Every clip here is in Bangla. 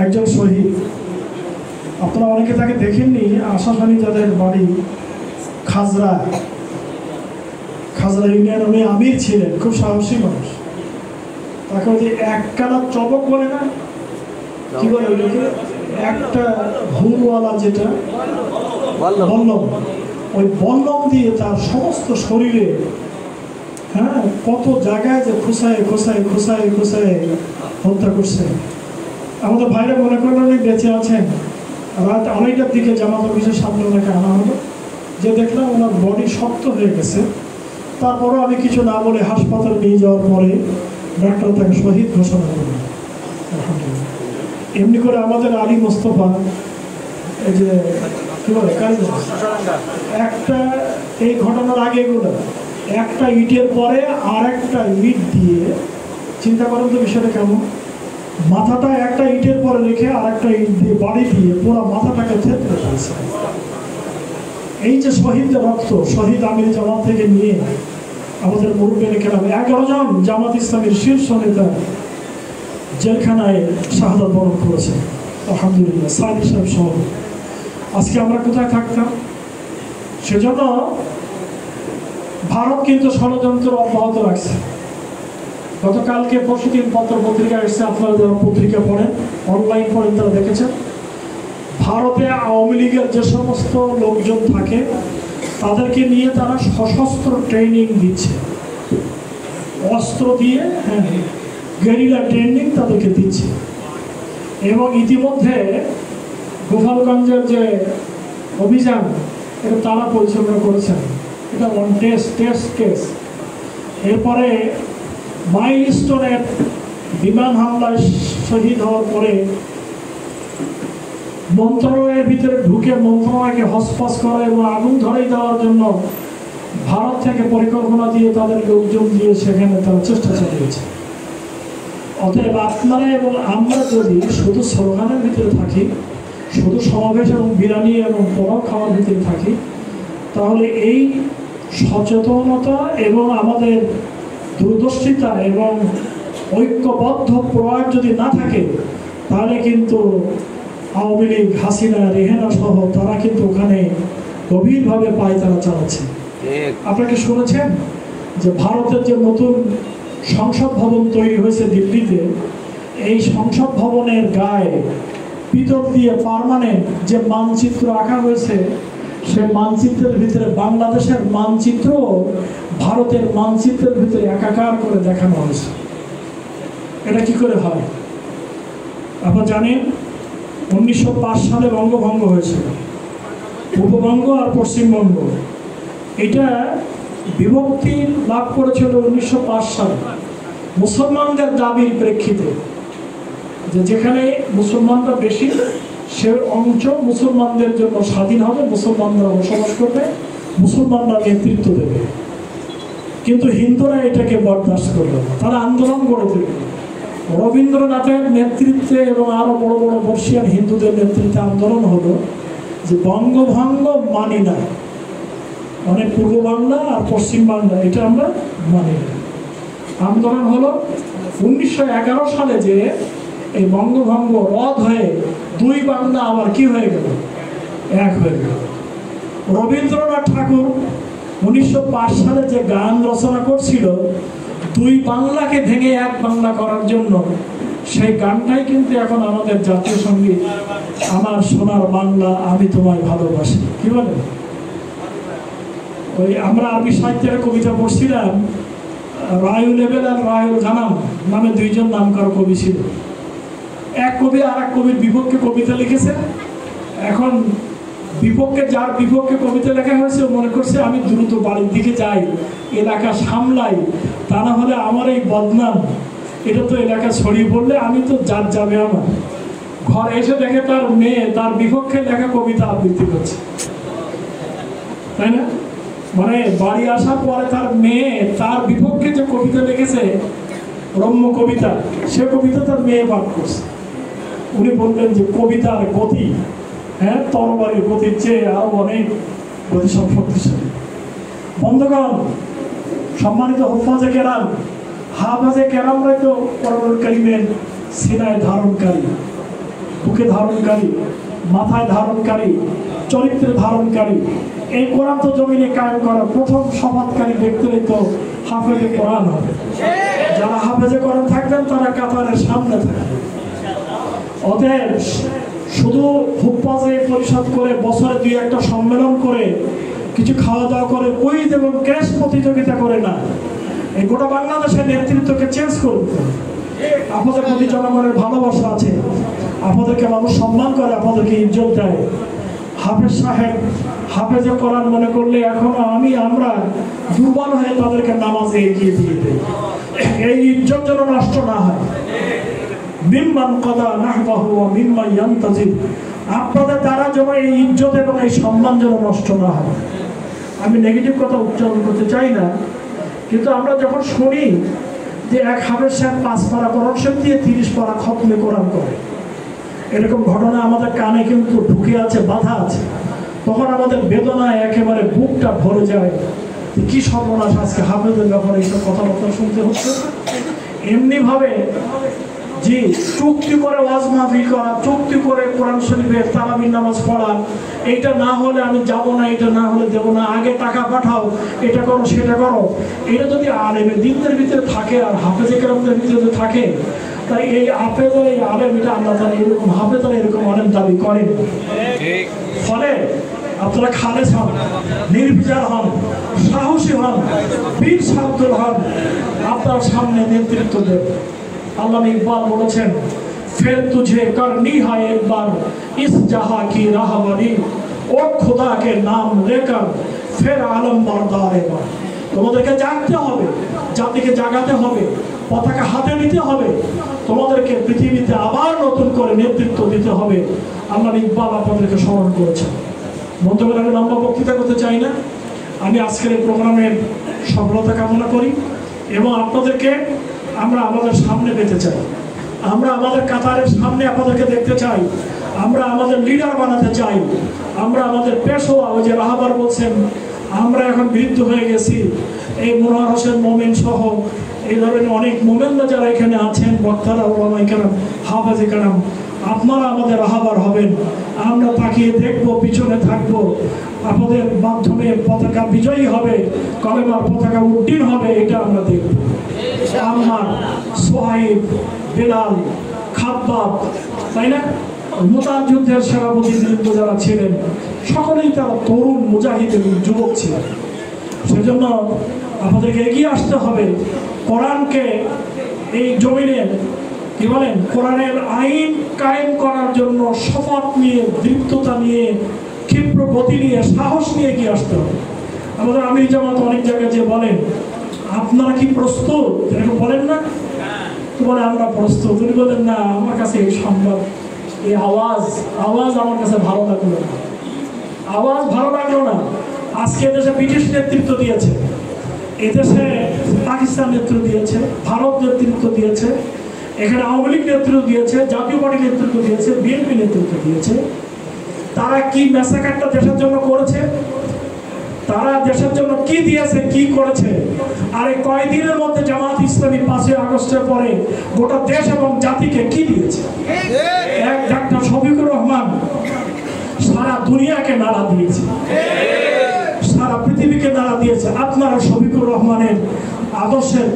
একজন শহীদ। আপনারা অনেকে তাকে দেখেননি। আশাফানি যাদের বাড়ি খাজরা ইউনিয়ন, উনি আমির ছিলেন, খুব সাহসী মানুষ। তাকে ওই যে এক কালার চবক বলে না, কি বলে ওইটাকে, একটা হুলওয়ালা যেটা বল্লম, ওই বল্লম দিয়ে তার সমস্ত শরীরে, হ্যাঁ, কত জায়গায় যে খুসায় হত্যা করছে। আমাদের ভাইরা মনে করেন উনি বেঁচে আছেন। রাত অনেকটার দিকে জামাত অফিসের সামনে ওনাকে আনা হলো, যে দেখলাম ওনার বডি শক্ত হয়ে গেছে। তারপরও আমি কিছু না বলে হাসপাতালে নিয়ে যাওয়ার পরে ডাক্তার তাকে শহীদ ঘোষণা করলেন। এমনি করে আমাদের আলী মোস্তফা, এই যে কি বলে একটা, এই ঘটনার আগে এগুলো একটা ইটের পরে আর একটা ইট দিয়ে, চিন্তা করেন তো বিষয়টা কেমন, মাথাটা একটা ইটের পরে রেখে আর একটা ইট দিয়ে বাড়ি দিয়ে পুরো মাথাটাকে থেতলে ফেলছে। এই যে শহীদদের রক্ত, শহীদ আমির জামাত থেকে নিয়ে আমাদের মুরব্বী কেরাম 11 জন জামাত ইসলামের শীর্ষ নেতা জেলখানায় শাহাদাত বরণ করেছে। আলহামদুলিল্লাহ, সাইদি সাহেব সহ। আজকে আমরা কোথায় থাকতাম? সেজন্য ভারত কিন্তু ষড়যন্ত্র অব্যাহত রাখছে। গতকালকে পরশুদিন পত্র পত্রিকা এসেছে, আপনারা যারা পত্রিকা পড়েন, অনলাইন পড়েন, তারা দেখেছেন ভারতে আওয়ামী লীগের যে সমস্ত লোকজন থাকে তাদেরকে নিয়ে তারা সশস্ত্র ট্রেনিং দিচ্ছে, অস্ত্র দিয়ে, হ্যাঁ, গেরিলা ট্রেনিং তাদেরকে দিচ্ছে। এবং ইতিমধ্যে গোপালগঞ্জের যে অভিযান, এটা তারা পরিচালনা করেছেন। এটা ওয়ান টেস্ট কেস। এরপরে মাইলস্টোনের বিমান হামলায় শহীদ হওয়ার পরে মন্ত্রণালয়ের ভিতরে ঢুকে মন্ত্রণালয়কে হসপাস করা এবং আগুন ধরাই দেওয়ার জন্য ভারত থেকে পরিকল্পনা দিয়ে তাদের লোকজন দিয়ে সেখানে তারা চেষ্টা চালিয়েছে। অতএব আপনারা এবং আমরা যদি শুধু স্লোগানের ভিতরে থাকি, শুধু সমাবেশ এবং বিরিয়ানি এবং পোলাও খাওয়ার ভিতরে থাকি, তাহলে এই সচেতনতা এবং আমাদের দূরদর্শিতা এবং ঐক্যবদ্ধ প্রয়াস যদি না থাকে, তাহলে কিন্তু আওয়ামী লীগ, হাসিনা, রেহেনা সহ তারা কিন্তু ওখানে গভীরভাবে পায়তারা চালাচ্ছে। আপনাকে শুনেছেন যে ভারতের যে নতুন সংসদ ভবন তৈরি হয়েছে দিল্লিতে, এই সংসদ ভবনের গায়ে পিতল দিয়ে পার্মানেন্ট যে মানচিত্র আঁকা হয়েছে, সে মানচিত্রের ভিতরে বাংলাদেশের মানচিত্র ভারতের মানচিত্রের ভিতরে একাকার করে দেখানো হয়েছে। এটা কি করে হয়? আপনারা জানেন 1905 সালে বঙ্গভঙ্গ হয়েছিল, পূর্ববঙ্গ আর পশ্চিমবঙ্গ। এটা বিভক্তি লাভ করেছিল 1905 সালে মুসলমানদের দাবির প্রেক্ষিতে, যে যেখানে মুসলমানরা বেশি সে অংশ মুসলমানদের জন্য স্বাধীন হবে, মুসলমানরা বসবাস করবে, মুসলমানরা নেতৃত্ব দেবে। কিন্তু হিন্দুরা এটাকে বরদাস্ত করল, তারা আন্দোলন গড়ে তুলল। রবীন্দ্রনাথের নেতৃত্বে এবং আরো বড় বড় বর্ষিয়ান হিন্দুদের নেতৃত্বে আন্দোলন হলো যে বঙ্গভঙ্গ মানি না, মানে পূর্ব বাংলা আর পশ্চিম বাংলা এটা আমরা মানি না। আন্দোলন হলো 1911 সালে যে এই বঙ্গভঙ্গ রদ হয়ে দুই বাংলা আবার কি হয়ে গেল, এক হয়ে গেল। রবীন্দ্রনাথ ঠাকুর 1905 সালে যে গান রচনা করছিল দুই বাংলাকে ভেঙে এক বাংলা করার জন্য, সেই গানটাই কিন্তু এখন আমাদের জাতীয় সঙ্গীত, আমার সোনার বাংলা আমি তোমায় ভালোবাসি। কি বলে? ওই আমরা আরবি সাহিত্যের কবিতা পড়ছিলাম, রায়ুল লেবেল আর রায়ুল গানাম নামে দুইজন নামকার কবি ছিল। এক কবি আর এক কবির বিপক্ষে কবিতা লিখেছে। এখন বিপক্ষে, যার বিপক্ষে কবিতা লেখা হয়েছে, মনে করছে আমি দ্রুত বাড়ির দিকে যাই, এলাকা সামলাই, তা না হলে আমার এই বদনাম এটা তো এলাকা ছড়িয়ে পড়লে আমি তো যার যাবে আমার। ঘর এসে দেখে তার মেয়ে তার বিপক্ষে লেখা কবিতা আবৃত্তি করছে, তাই না? মানে বাড়ি আসার পরে তার মেয়ে তার বিপক্ষে যে কবিতা লিখেছে, রম্য কবিতা, সে কবিতা তার মেয়ে পাঠ করছে। উনি বললেন যে কবিতার গতি, হ্যাঁ, তরবারির গতির চেয়ে আরো অনেক গতি শক্তিশালী। বন্ধুগণ, সম্মানিত হুফাজে কেরাম, হাফাজে কেরামরাই তো কোরআনুল কারীমের সিনায় ধারণকারী। বুকে ধারণকারী, মাথায় ধারণকারী, চরিত্রে ধারণকারী, এই কোরআন তো জমিনে কায়েম করা প্রথম শপথকারী ব্যক্তিরাই তো হাফেজে কোরআন হবে। যারা হাফেজে কোরআন থাকবেন তারা কাতারের সামনে থাকবে। অতএব শুধু হুপ্পাজে পরিষদ করে বছরে 2-1টা সম্মেলন করে কিছু খাওয়া দাওয়া করে কুইজ এবং ক্যাশ প্রতিযোগিতা করে না, এই গোটা বাংলাদেশের নেতৃত্বকে চেঞ্জ করবে। আপনাদের প্রতি জনগণের ভালোবাসা আছে, আপনাদেরকে মানুষ সম্মান করে, আপনাদেরকে ইজ্জত দেয়। হাফেজ সাহেব হাফেজে কোরআন মনে করলে এখনো আমরা দুর্বল হয়ে তাদেরকে নামাজে এগিয়ে দিয়ে দেয়। এই ইজ্জত যেন নষ্ট না হয়। মিম্মান কাদা নাহবাহু ওয়া মিম্মা ইয়ান্তাজির, আপনাদের দ্বারা যেন এই ইজ্জত এবং এই সম্মান যেন নষ্ট না হয়। আমি নেগেটিভ কথা উচ্চারণ করতে চাই না, কিন্তু আমরা যখন শুনি যে এক হাফেজ সাহেব 5 পারা কোরআন শরীফ দিয়ে 30 পারা খতমে কোরআন করে, এরকম ঘটনা আমাদের কানে কিন্তু ঢুকে আছে, বাধা আছে, তখন আমাদের বেদনায় একেবারে বুকটা ভরে যায়। কি সর্বনাশ, আজকে হাফেজের ব্যাপারে এইসব কথাবার্তা শুনতে হচ্ছে। এমনিভাবে জি চুক্তি করে ওয়াজ মাহফিল করা, চুক্তি করে কোরআন শরীফের তারাবির নামাজ পড়া, এইটা না হলে আমি যাব না, এটা না হলে দেবো না, আগে টাকা পাঠাও, এটা করো সেটা করো, এটা যদি আলেমের দিনদের ভিতরে থাকে আর হাফেজে কেরামদের ভিতরে থাকে, তাই এই হাফেজ আর এই আলেম এটা আল্লাহ তাআলা এরকম হাফেজ আর এরকম আলেম দাবি করেন। ফলে আপনারা খালেস হন, নির্বিচার হন, সাহসী হন, বীর সাবধান হন, আপনার সামনে নেতৃত্ব দেন। আল্লাহ ইকবাল বলেছেন, ফের তুঝে করনি হয় একবার ইস জাহা কি রাহবারি, ও খুদা কে নাম লেকর ফের আলম বারদার এবার। তোমাদেরকে জাগতে হবে, জাতিকে জাগাতে হবে, পতাকা হাতে নিতে হবে, তোমাদেরকে পৃথিবীতে আবার নতুন করে নেতৃত্ব দিতে হবে। আল্লাহ ইকবাল আপনাদেরকে স্মরণ করেছেন। বন্ধুগণ, আমি লম্বা বক্তৃতা করতে চাই না, আমি আজকের এই প্রোগ্রামের সফলতা কামনা করি এবং আপনাদেরকে আমরা আমাদের সামনে পেতে চাই, আমরা আমাদের কাতারের সামনে আপনাদেরকে দেখতে চাই, আমরা আমাদের লিডার বানাতে চাই, আমরা আমাদের পেশোয়া, ওই যে রাহাবার বলছেন আমরা এখন বৃদ্ধ হয়ে গেছি, এই মনোয়ার হোসেন মোমেন সহ এই ধরনের অনেক মোমেনরা যারা এখানে আছেন, বক্তারা, ওলামায়ে কেরাম, হাফেজে কেরাম, আপনারা আমাদের রাহাবার হবেন। আমরা তাকিয়ে দেখবো, পিছনে থাকবো, আপনাদের মাধ্যমে পতাকা বিজয়ী হবে, কলেমার পতাকা উড্ডীন হবে, এটা আমরা দেখব। আম্মার, সোহাইব, বেলাল, খাব্বাব, তাই না, মুতার যুদ্ধের সেনাপতিবৃন্দ যারা ছিলেন সকলেই তারা তরুণ মুজাহিদ এবং যুবক ছিলেন। সেজন্য আমাদেরকে এগিয়ে আসতে হবে, কোরআনকে এই জমিনে কি বলেন কোরআনের আইন কায়েম করার জন্য শপথ নিয়ে, দৃঢ়তা নিয়ে, ক্ষিপ্র গতি নিয়ে, সাহস নিয়ে এগিয়ে আসতে হবে। আমাদের আমির জামাত অনেক জায়গায় যে বলেন আপনারা কি প্রস্তুত, এরকম বলেন না, তো বলে আমরা প্রস্তুত। উনি বলেন না, আমার কাছে এই সংবাদ, এই আওয়াজ আমার কাছে ভালো লাগলো না, আওয়াজ ভালো লাগলো না। আজকে দেশে ব্রিটিশ নেতৃত্ব দিয়েছে, এদেশে পাকিস্তান নেতৃত্ব দিয়েছে, ভারত নেতৃত্ব দিয়েছে, এখানে আওয়ামী লীগ নেতৃত্ব দিয়েছে, জাতীয় পার্টি নেতৃত্ব দিয়েছে, বিএনপি নেতৃত্ব দিয়েছে। তারা কি ম্যাসাকারটা দেশের জন্য করেছে, তারা দেশের জন্য কি দিয়েছে, কি করেছে। আর এই কয়েকদিনের মধ্যে জামাত ইসলামী 5ই আগস্টের পরে গোটা দেশ এবং জাতিকে কি দিয়েছে। এক ডাক্তার শফিকুর রহমান সারা দুনিয়াকে নাড়া দিয়েছে, সারা পৃথিবীকে নাড়া দিয়েছে। আপনারা শফিকুর রহমানের আদর্শের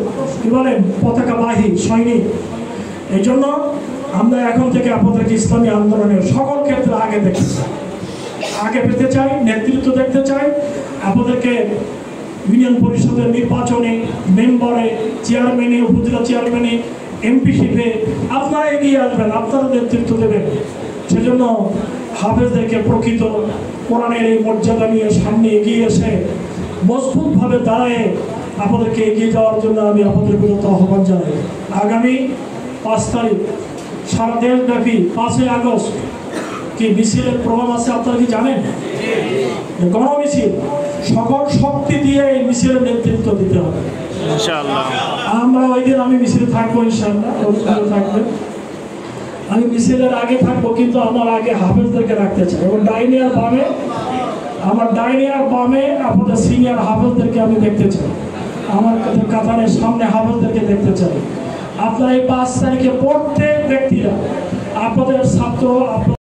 কি বলেন পতাকাবাহী সৈনিক। এই জন্য আমরা এখন থেকে আপনাদেরকে ইসলামী আন্দোলনের সকল ক্ষেত্রে আগে দেখতে চাই, আগে পেতে চাই, নেতৃত্ব দেখতে চাই। আপনাদেরকে ইউনিয়ন পরিষদের নির্বাচনে, মেম্বারে, চেয়ারম্যানে, উপজেলা চেয়ারম্যানে, এমপিশিপে আপনারা এগিয়ে আসবেন, আপনারা নেতৃত্ব দেবেন। সেজন্য হাফেজদেরকে প্রকৃত কোরআনের এই মর্যাদা নিয়ে সামনে এগিয়ে এসে মজবুতভাবে দাঁড়ায় আপনাদেরকে এগিয়ে যাওয়ার জন্য আমি আপনাদের বিরত আহ্বান জানাই। আগামী 5 তারিখ সারা দেশব্যাপী 5ই আগস্ট কি মিছিলের প্রোগ্রাম আছে, আপনারা কি জানেন? গণমিছিল, সকল শক্তি দিয়ে এই মিছিলের নেতৃত্ব দিতে হবে ইনশাআল্লাহ। আমরা ওই দিন আমি মিছিলে থাকবো ইনশাআল্লাহ, থাকবে। আমি মিছিলের আগে থাকবো, কিন্তু আমার আগে হাফেজদেরকে রাখতে চাই। এবং আমার ডাইনিয়ার বামে আপনাদের সিনিয়র হাফেজদেরকে আমি দেখতে চাই, আমার কাতারের সামনে হাফেজদেরকে দেখতে চাই। আপনারা এই 5 তারিখে প্রত্যেক ব্যক্তিরা আপনাদের ছাত্র তো